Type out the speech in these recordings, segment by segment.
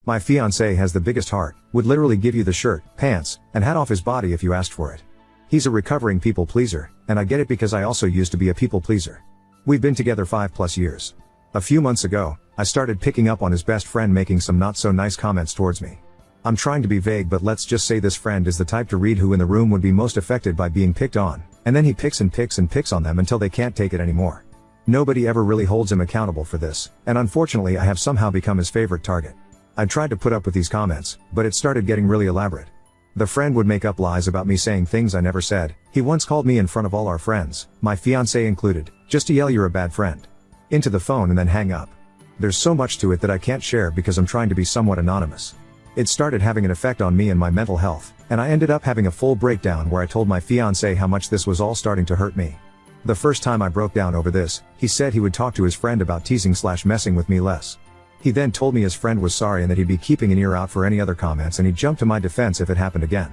My fiancé has the biggest heart, would literally give you the shirt, pants, and hat off his body if you asked for it. He's a recovering people pleaser, and I get it because I also used to be a people pleaser. We've been together 5+ years. A few months ago, I started picking up on his best friend making some not so nice comments towards me. I'm trying to be vague, but let's just say this friend is the type to read who in the room would be most affected by being picked on, and then he picks and picks and picks on them until they can't take it anymore. Nobody ever really holds him accountable for this, and unfortunately I have somehow become his favorite target. I tried to put up with these comments, but it started getting really elaborate. The friend would make up lies about me saying things I never said. He once called me in front of all our friends, my fiancé included, just to yell "You're a bad friend" into the phone and then hang up. There's so much to it that I can't share because I'm trying to be somewhat anonymous. It started having an effect on me and my mental health, and I ended up having a full breakdown where I told my fiancé how much this was all starting to hurt me. The first time I broke down over this, he said he would talk to his friend about teasing/messing with me less. He then told me his friend was sorry and that he'd be keeping an ear out for any other comments, and he'd jump to my defense if it happened again.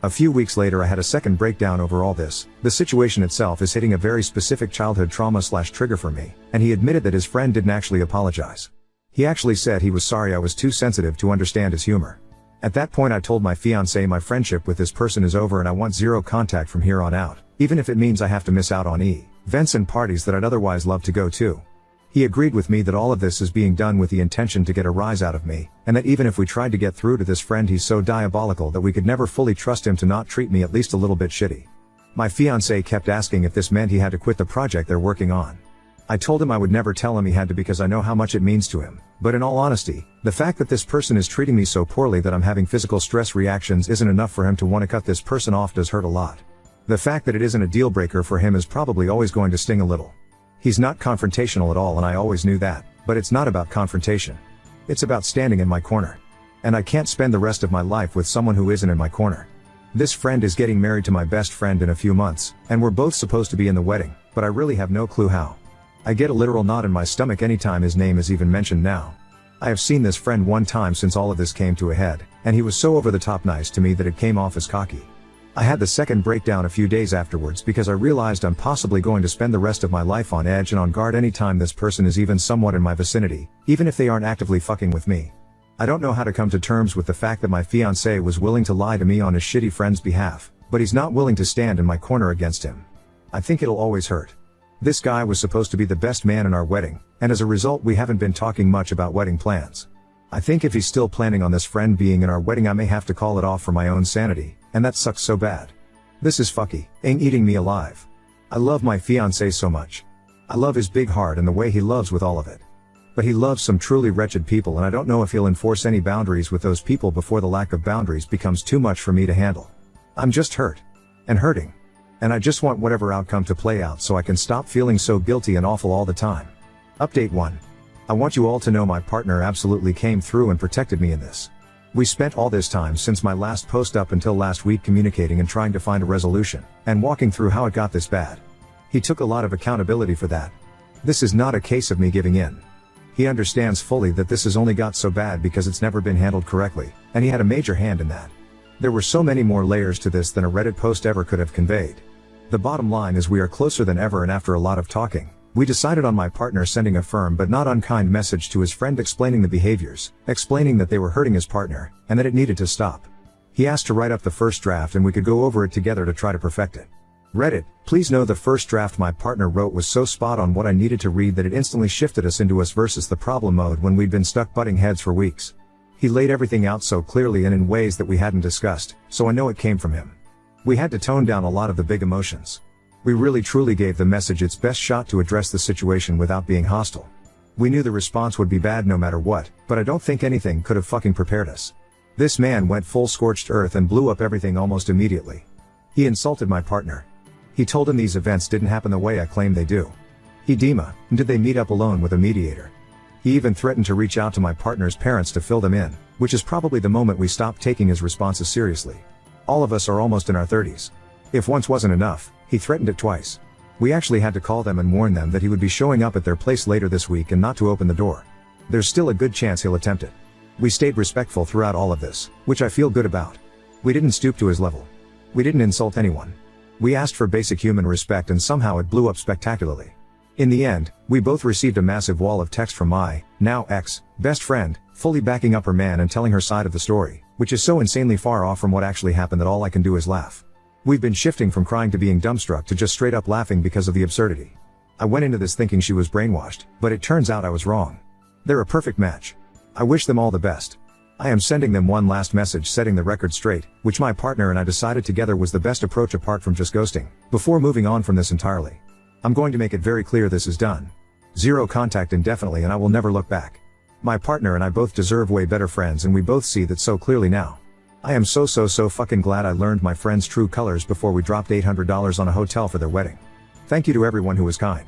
A few weeks later I had a second breakdown over all this. The situation itself is hitting a very specific childhood trauma/trigger for me, and he admitted that his friend didn't actually apologize. He actually said he was sorry I was too sensitive to understand his humor. At that point I told my fiancé my friendship with this person is over and I want zero contact from here on out, even if it means I have to miss out on events and parties that I'd otherwise love to go to. He agreed with me that all of this is being done with the intention to get a rise out of me, and that even if we tried to get through to this friend he's so diabolical that we could never fully trust him to not treat me at least a little bit shitty. My fiancé kept asking if this meant he had to quit the project they're working on. I told him I would never tell him he had to because I know how much it means to him, but in all honesty, the fact that this person is treating me so poorly that I'm having physical stress reactions isn't enough for him to want to cut this person off does hurt a lot. The fact that it isn't a deal breaker for him is probably always going to sting a little. He's not confrontational at all and I always knew that, but it's not about confrontation. It's about standing in my corner. And I can't spend the rest of my life with someone who isn't in my corner. This friend is getting married to my best friend in a few months, and we're both supposed to be in the wedding, but I really have no clue how. I get a literal knot in my stomach anytime his name is even mentioned now. I have seen this friend one time since all of this came to a head, and he was so over the top nice to me that it came off as cocky. I had the second breakdown a few days afterwards because I realized I'm possibly going to spend the rest of my life on edge and on guard anytime this person is even somewhat in my vicinity, even if they aren't actively fucking with me. I don't know how to come to terms with the fact that my fiancé was willing to lie to me on his shitty friend's behalf, but he's not willing to stand in my corner against him. I think it'll always hurt. This guy was supposed to be the best man in our wedding, and as a result we haven't been talking much about wedding plans. I think if he's still planning on this friend being in our wedding I may have to call it off for my own sanity, and that sucks so bad. This is fucking eating me alive. I love my fiancé so much. I love his big heart and the way he loves with all of it. But he loves some truly wretched people and I don't know if he'll enforce any boundaries with those people before the lack of boundaries becomes too much for me to handle. I'm just hurt. And hurting. And I just want whatever outcome to play out so I can stop feeling so guilty and awful all the time. Update 1. I want you all to know my partner absolutely came through and protected me in this. We spent all this time since my last post up until last week communicating and trying to find a resolution, and walking through how it got this bad. He took a lot of accountability for that. This is not a case of me giving in. He understands fully that this has only got so bad because it's never been handled correctly, and he had a major hand in that. There were so many more layers to this than a Reddit post ever could have conveyed. The bottom line is we are closer than ever, and after a lot of talking, we decided on my partner sending a firm but not unkind message to his friend explaining the behaviors, explaining that they were hurting his partner, and that it needed to stop. He asked to write up the first draft and we could go over it together to try to perfect it. Reddit, please know the first draft my partner wrote was so spot on what I needed to read that it instantly shifted us into us versus the problem mode when we'd been stuck butting heads for weeks. He laid everything out so clearly and in ways that we hadn't discussed, so I know it came from him. We had to tone down a lot of the big emotions. We really truly gave the message its best shot to address the situation without being hostile. We knew the response would be bad no matter what, but I don't think anything could have fucking prepared us. This man went full scorched earth and blew up everything almost immediately. He insulted my partner. He told him these events didn't happen the way I claimed they do. Did they meet up alone with a mediator? He even threatened to reach out to my partner's parents to fill them in, which is probably the moment we stopped taking his responses seriously. All of us are almost in our 30s. If once wasn't enough, he threatened it twice. We actually had to call them and warn them that he would be showing up at their place later this week and not to open the door. There's still a good chance he'll attempt it. We stayed respectful throughout all of this, which I feel good about. We didn't stoop to his level. We didn't insult anyone. We asked for basic human respect and somehow it blew up spectacularly. In the end, we both received a massive wall of text from my, now ex, best friend, fully backing up her man and telling her side of the story, which is so insanely far off from what actually happened that all I can do is laugh. We've been shifting from crying to being dumbstruck to just straight up laughing because of the absurdity. I went into this thinking she was brainwashed, but it turns out I was wrong. They're a perfect match. I wish them all the best. I am sending them one last message setting the record straight, which my partner and I decided together was the best approach apart from just ghosting, before moving on from this entirely. I'm going to make it very clear this is done. Zero contact indefinitely and I will never look back. My partner and I both deserve way better friends and we both see that so clearly now. I am so fucking glad I learned my friend's true colors before we dropped $800 on a hotel for their wedding. Thank you to everyone who was kind.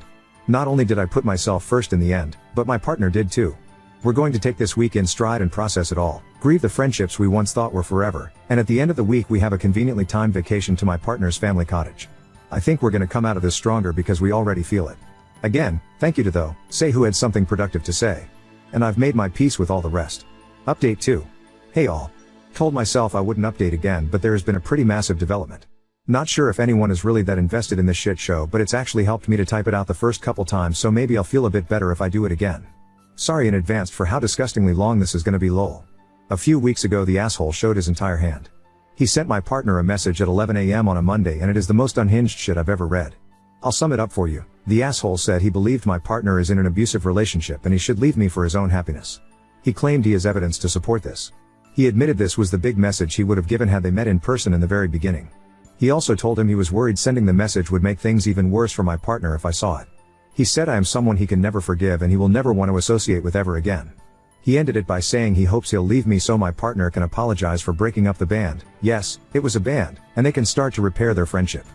Not only did I put myself first in the end, but my partner did too. We're going to take this week in stride and process it all, grieve the friendships we once thought were forever, and at the end of the week we have a conveniently timed vacation to my partner's family cottage. I think we're gonna come out of this stronger because we already feel it. Again, thank you to though, say who had something productive to say. And I've made my peace with all the rest. Update 2. Hey all. Told myself I wouldn't update again but there has been a pretty massive development. Not sure if anyone is really that invested in this shit show but it's actually helped me to type it out the first couple times so maybe I'll feel a bit better if I do it again. Sorry in advance for how disgustingly long this is gonna be lol. A few weeks ago the asshole showed his entire hand. He sent my partner a message at 11 AM on a Monday and it is the most unhinged shit I've ever read. I'll sum it up for you. The asshole said he believed my partner is in an abusive relationship and he should leave me for his own happiness. He claimed he has evidence to support this. He admitted this was the big message he would have given had they met in person in the very beginning. He also told him he was worried sending the message would make things even worse for my partner if I saw it. He said I am someone he can never forgive and he will never want to associate with ever again. He ended it by saying he hopes he'll leave me so my partner can apologize for breaking up the band. Yes, it was a band, and they can start to repair their friendship.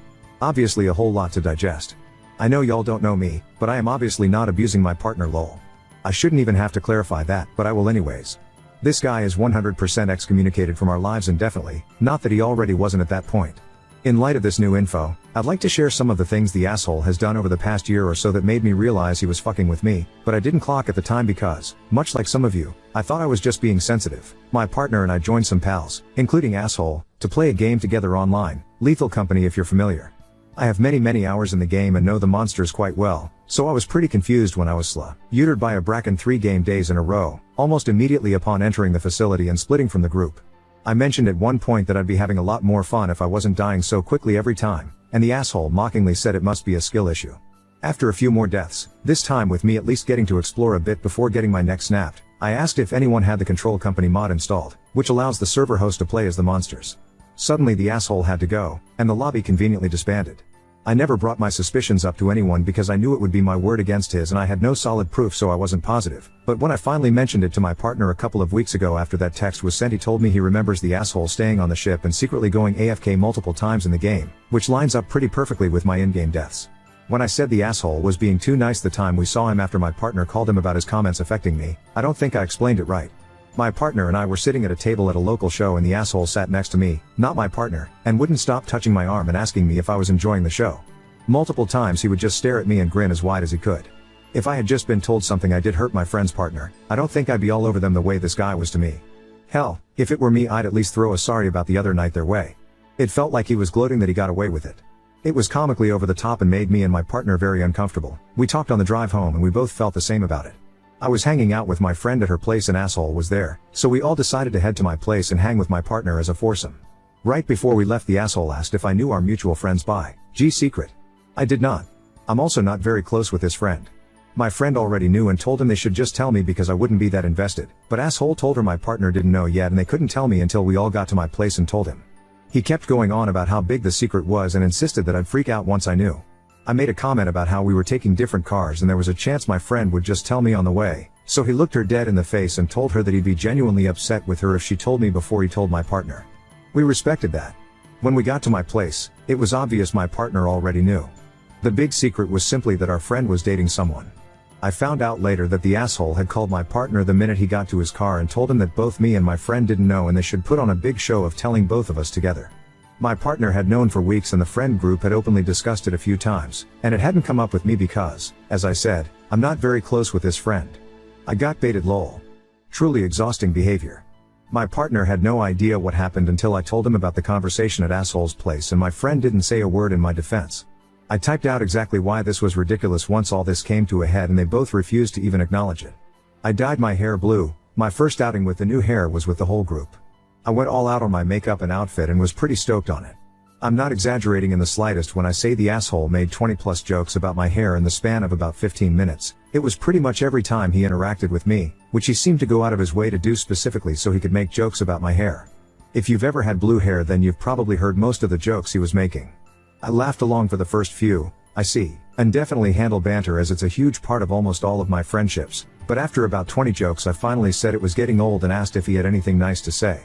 Obviously a whole lot to digest. I know y'all don't know me, but I am obviously not abusing my partner lol. I shouldn't even have to clarify that, but I will anyways. This guy is 100% excommunicated from our lives indefinitely, not that he already wasn't at that point. In light of this new info, I'd like to share some of the things the asshole has done over the past year or so that made me realize he was fucking with me, but I didn't clock at the time because, much like some of you, I thought I was just being sensitive. My partner and I joined some pals, including asshole, to play a game together online, Lethal Company if you're familiar. I have many hours in the game and know the monsters quite well, so I was pretty confused when I was slaughtered by a Bracken 3 game days in a row, almost immediately upon entering the facility and splitting from the group. I mentioned at one point that I'd be having a lot more fun if I wasn't dying so quickly every time, and the asshole mockingly said it must be a skill issue. After a few more deaths, this time with me at least getting to explore a bit before getting my neck snapped, I asked if anyone had the Control Company mod installed, which allows the server host to play as the monsters. Suddenly the asshole had to go, and the lobby conveniently disbanded. I never brought my suspicions up to anyone because I knew it would be my word against his and I had no solid proof so I wasn't positive, but when I finally mentioned it to my partner a couple of weeks ago after that text was sent he told me he remembers the asshole staying on the ship and secretly going AFK multiple times in the game, which lines up pretty perfectly with my in-game deaths. When I said the asshole was being too nice the time we saw him after my partner called him about his comments affecting me, I don't think I explained it right. My partner and I were sitting at a table at a local show and the asshole sat next to me, not my partner, and wouldn't stop touching my arm and asking me if I was enjoying the show. Multiple times he would just stare at me and grin as wide as he could. If I had just been told something I did hurt my friend's partner, I don't think I'd be all over them the way this guy was to me. Hell, if it were me I'd at least throw a sorry about the other night their way. It felt like he was gloating that he got away with it. It was comically over the top and made me and my partner very uncomfortable. We talked on the drive home and we both felt the same about it. I was hanging out with my friend at her place and asshole was there, so we all decided to head to my place and hang with my partner as a foursome. Right before we left the asshole asked if I knew our mutual friend's secret. I did not. I'm also not very close with his friend. My friend already knew and told him they should just tell me because I wouldn't be that invested, but asshole told her my partner didn't know yet and they couldn't tell me until we all got to my place and told him. He kept going on about how big the secret was and insisted that I'd freak out once I knew. I made a comment about how we were taking different cars and there was a chance my friend would just tell me on the way, so he looked her dead in the face and told her that he'd be genuinely upset with her if she told me before he told my partner. We respected that. When we got to my place, it was obvious my partner already knew. The big secret was simply that our friend was dating someone. I found out later that the asshole had called my partner the minute he got to his car and told him that both me and my friend didn't know and they should put on a big show of telling both of us together. My partner had known for weeks and the friend group had openly discussed it a few times, and it hadn't come up with me because, as I said, I'm not very close with this friend. I got baited lol. Truly exhausting behavior. My partner had no idea what happened until I told him about the conversation at asshole's place and my friend didn't say a word in my defense. I typed out exactly why this was ridiculous once all this came to a head and they both refused to even acknowledge it. I dyed my hair blue. My first outing with the new hair was with the whole group. I went all out on my makeup and outfit and was pretty stoked on it. I'm not exaggerating in the slightest when I say the asshole made 20 plus jokes about my hair in the span of about 15 minutes. It was pretty much every time he interacted with me, which he seemed to go out of his way to do specifically so he could make jokes about my hair. If you've ever had blue hair, then you've probably heard most of the jokes he was making. I laughed along for the first few, I see, and definitely handle banter as it's a huge part of almost all of my friendships, but after about 20 jokes I finally said it was getting old and asked if he had anything nice to say.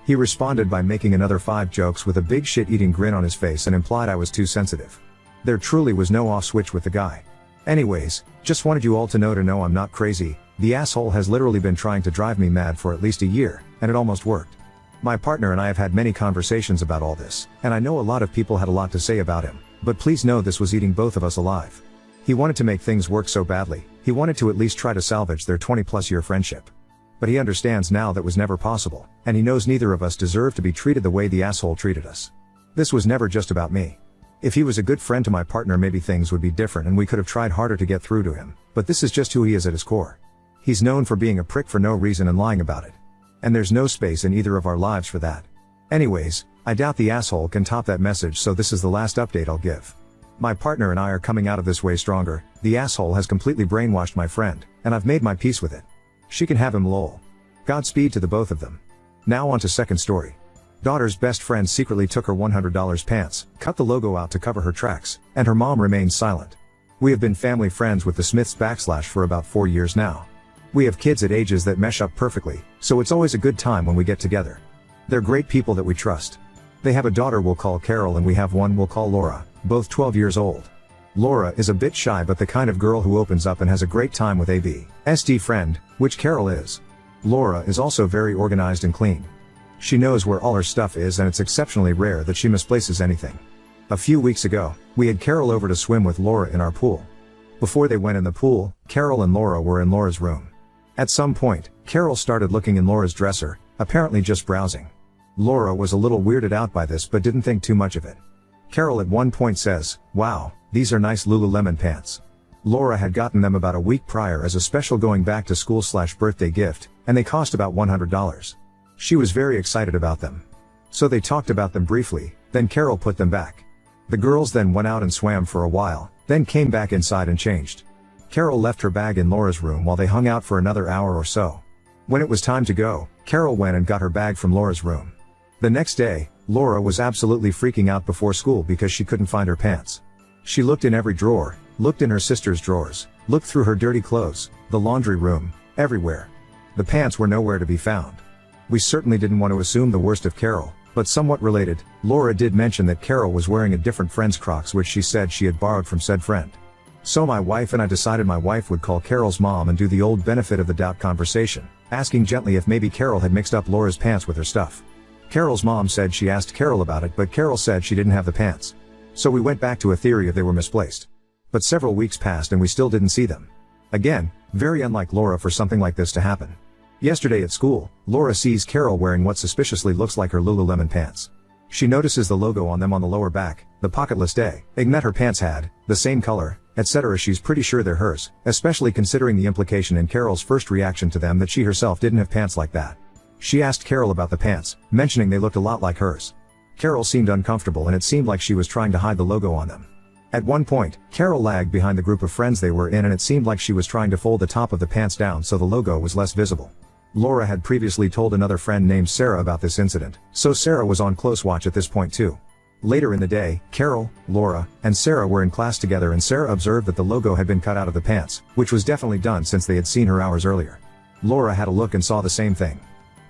He responded by making another 5 jokes with a big shit-eating grin on his face and implied I was too sensitive. There truly was no off switch with the guy. Anyways, just wanted you all to know I'm not crazy. The asshole has literally been trying to drive me mad for at least a year, and it almost worked. My partner and I have had many conversations about all this, and I know a lot of people had a lot to say about him, but please know this was eating both of us alive. He wanted to make things work so badly, he wanted to at least try to salvage their 20+ year friendship. But he understands now that was never possible, and he knows neither of us deserve to be treated the way the asshole treated us. This was never just about me. If he was a good friend to my partner, maybe things would be different and we could have tried harder to get through to him, but this is just who he is at his core. He's known for being a prick for no reason and lying about it. And there's no space in either of our lives for that. Anyways, I doubt the asshole can top that message, so this is the last update I'll give. My partner and I are coming out of this way stronger. The asshole has completely brainwashed my friend, and I've made my peace with it. She can have him, lol. Godspeed to the both of them. Now on to second story. Daughter's best friend secretly took her $100 pants, cut the logo out to cover her tracks, and her mom remained silent. We have been family friends with the Smiths for about 4 years now. We have kids at ages that mesh up perfectly, so it's always a good time when we get together. They're great people that we trust. They have a daughter we'll call Carol and we have one we'll call Laura, both 12 years old. Laura is a bit shy but the kind of girl who opens up and has a great time with a BSD friend, which Carol is. Laura is also very organized and clean. She knows where all her stuff is and it's exceptionally rare that she misplaces anything. A few weeks ago, we had Carol over to swim with Laura in our pool. Before they went in the pool, Carol and Laura were in Laura's room. At some point, Carol started looking in Laura's dresser, apparently just browsing. Laura was a little weirded out by this but didn't think too much of it. Carol at one point says, "Wow, these are nice Lululemon pants." Laura had gotten them about a week prior as a special going back to school / birthday gift, and they cost about $100. She was very excited about them. So they talked about them briefly, then Carol put them back. The girls then went out and swam for a while, then came back inside and changed. Carol left her bag in Laura's room while they hung out for another hour or so. When it was time to go, Carol went and got her bag from Laura's room. The next day, Laura was absolutely freaking out before school because she couldn't find her pants. She looked in every drawer, looked in her sister's drawers, looked through her dirty clothes, the laundry room, everywhere. The pants were nowhere to be found. We certainly didn't want to assume the worst of Carol, but somewhat related, Laura did mention that Carol was wearing a different friend's Crocs which she said she had borrowed from said friend. So my wife and I decided my wife would call Carol's mom and do the old benefit of the doubt conversation, asking gently if maybe Carol had mixed up Laura's pants with her stuff. Carol's mom said she asked Carol about it but Carol said she didn't have the pants. So we went back to a theory of they were misplaced. But several weeks passed and we still didn't see them. Again, very unlike Laura for something like this to happen. Yesterday at school, Laura sees Carol wearing what suspiciously looks like her Lululemon pants. She notices the logo on them on the lower back, the pocketless day, Ignat her pants had, the same color, etc. She's pretty sure they're hers, especially considering the implication in Carol's first reaction to them that she herself didn't have pants like that. She asked Carol about the pants, mentioning they looked a lot like hers. Carol seemed uncomfortable and it seemed like she was trying to hide the logo on them. At one point, Carol lagged behind the group of friends they were in and it seemed like she was trying to fold the top of the pants down so the logo was less visible. Laura had previously told another friend named Sarah about this incident, so Sarah was on close watch at this point too. Later in the day, Carol, Laura, and Sarah were in class together and Sarah observed that the logo had been cut out of the pants, which was definitely done since they had seen her hours earlier. Laura had a look and saw the same thing.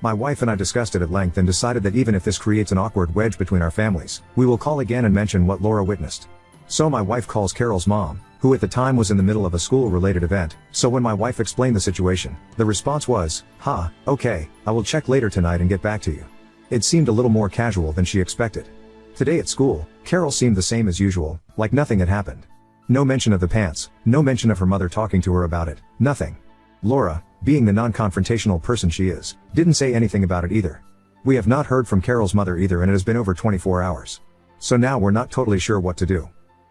My wife and I discussed it at length and decided that even if this creates an awkward wedge between our families, we will call again and mention what Laura witnessed. So my wife calls Carol's mom, who at the time was in the middle of a school-related event, so when my wife explained the situation, the response was, okay, I will check later tonight and get back to you. It seemed a little more casual than she expected. Today at school, Carol seemed the same as usual, like nothing had happened. No mention of the pants, no mention of her mother talking to her about it, nothing. Laura, being the non-confrontational person she is, didn't say anything about it either. We have not heard from Carol's mother either and it has been over 24 hours. So now we're not totally sure what to do.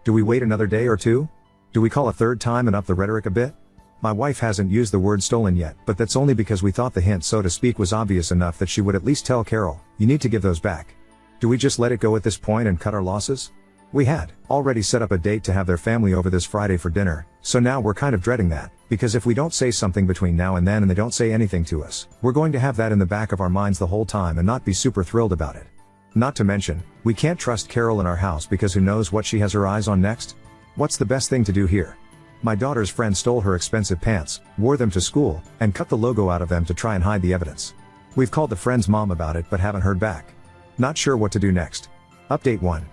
Do we wait another day or two? Do we call a third time and up the rhetoric a bit? My wife hasn't used the word stolen yet, but that's only because we thought the hint, so to speak, was obvious enough that she would at least tell Carol, you need to give those back. Do we just let it go at this point and cut our losses? We had already set up a date to have their family over this Friday for dinner, so now we're kind of dreading that, because if we don't say something between now and then and they don't say anything to us, we're going to have that in the back of our minds the whole time and not be super thrilled about it. Not to mention, we can't trust Carol in our house because who knows what she has her eyes on next? What's the best thing to do here? My daughter's friend stole her expensive pants, wore them to school, and cut the logo out of them to try and hide the evidence. We've called the friend's mom about it but haven't heard back. Not sure what to do next. Update 1.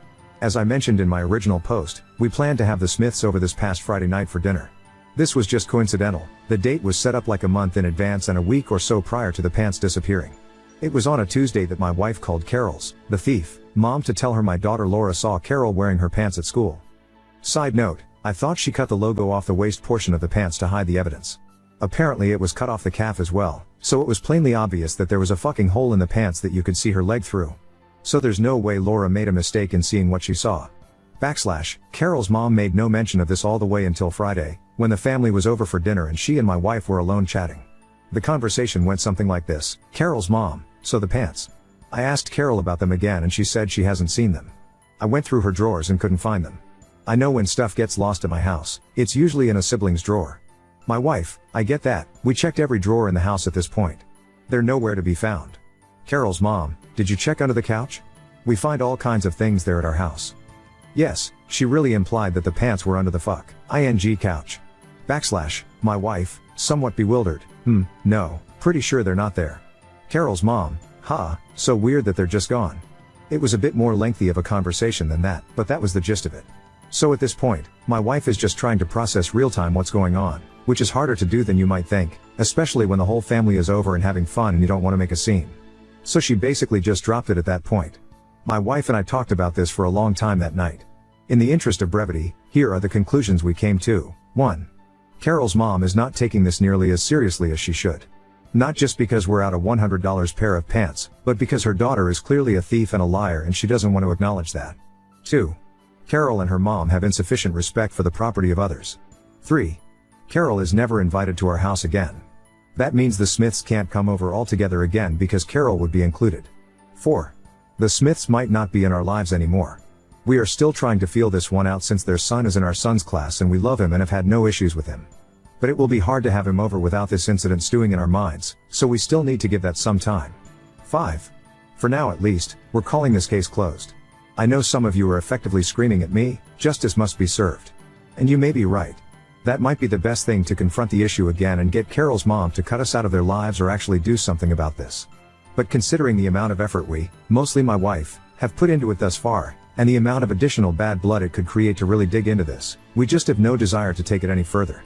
As I mentioned in my original post, we planned to have the Smiths over this past Friday night for dinner. This was just coincidental. The date was set up like a month in advance and a week or so prior to the pants disappearing. It was on a Tuesday that my wife called Carol's, the thief, mom to tell her my daughter Laura saw Carol wearing her pants at school. Side note, I thought she cut the logo off the waist portion of the pants to hide the evidence. Apparently it was cut off the calf as well, so it was plainly obvious that there was a fucking hole in the pants that you could see her leg through. So there's no way Laura made a mistake in seeing what she saw. Carol's mom made no mention of this all the way until Friday, when the family was over for dinner and she and my wife were alone chatting. The conversation went something like this: Carol's mom, so the pants. I asked Carol about them again and she said she hasn't seen them. I went through her drawers and couldn't find them. I know when stuff gets lost at my house, it's usually in a sibling's drawer. My wife, I get that, we checked every drawer in the house at this point. They're nowhere to be found. Carol's mom, did you check under the couch? We find all kinds of things there at our house. Yes, she really implied that the pants were under the couch. My wife, somewhat bewildered, no, pretty sure they're not there. Carol's mom, so weird that they're just gone. It was a bit more lengthy of a conversation than that, but that was the gist of it. So at this point, my wife is just trying to process real-time what's going on, which is harder to do than you might think, especially when the whole family is over and having fun and you don't want to make a scene. So she basically just dropped it at that point. My wife and I talked about this for a long time that night. In the interest of brevity, here are the conclusions we came to. 1. Carol's mom is not taking this nearly as seriously as she should. Not just because we're out a $100 pair of pants, but because her daughter is clearly a thief and a liar and she doesn't want to acknowledge that. 2. Carol and her mom have insufficient respect for the property of others. 3. Carol is never invited to our house again. That means the Smiths can't come over altogether again because Carol would be included. 4. The Smiths might not be in our lives anymore. We are still trying to feel this one out since their son is in our son's class and we love him and have had no issues with him. But it will be hard to have him over without this incident stewing in our minds, so we still need to give that some time. 5. For now at least, we're calling this case closed. I know some of you are effectively screaming at me, justice must be served. And you may be right. That might be the best thing, to confront the issue again and get Carol's mom to cut us out of their lives or actually do something about this. But considering the amount of effort we, mostly my wife, have put into it thus far, and the amount of additional bad blood it could create to really dig into this, we just have no desire to take it any further.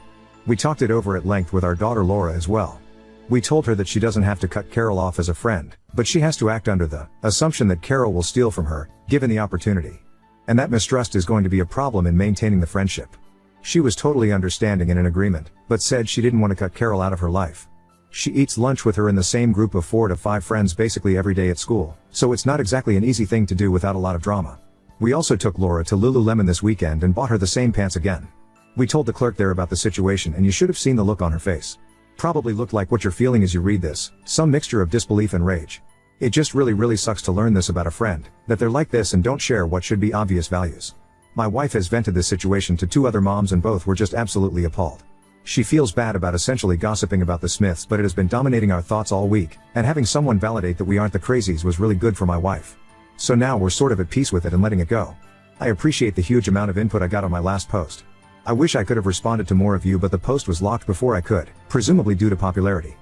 We talked it over at length with our daughter Laura as well. We told her that she doesn't have to cut Carol off as a friend, but she has to act under the assumption that Carol will steal from her, given the opportunity. And that mistrust is going to be a problem in maintaining the friendship. She was totally understanding and in agreement, but said she didn't want to cut Carol out of her life. She eats lunch with her in the same group of 4 to 5 friends basically every day at school, so it's not exactly an easy thing to do without a lot of drama. We also took Laura to Lululemon this weekend and bought her the same pants again. We told the clerk there about the situation and you should have seen the look on her face. Probably looked like what you're feeling as you read this, some mixture of disbelief and rage. It just really sucks to learn this about a friend, that they're like this and don't share what should be obvious values. My wife has vented this situation to 2 other moms and both were just absolutely appalled. She feels bad about essentially gossiping about the Smiths, but it has been dominating our thoughts all week, and having someone validate that we aren't the crazies was really good for my wife. So now we're sort of at peace with it and letting it go. I appreciate the huge amount of input I got on my last post. I wish I could have responded to more of you, but the post was locked before I could, presumably due to popularity.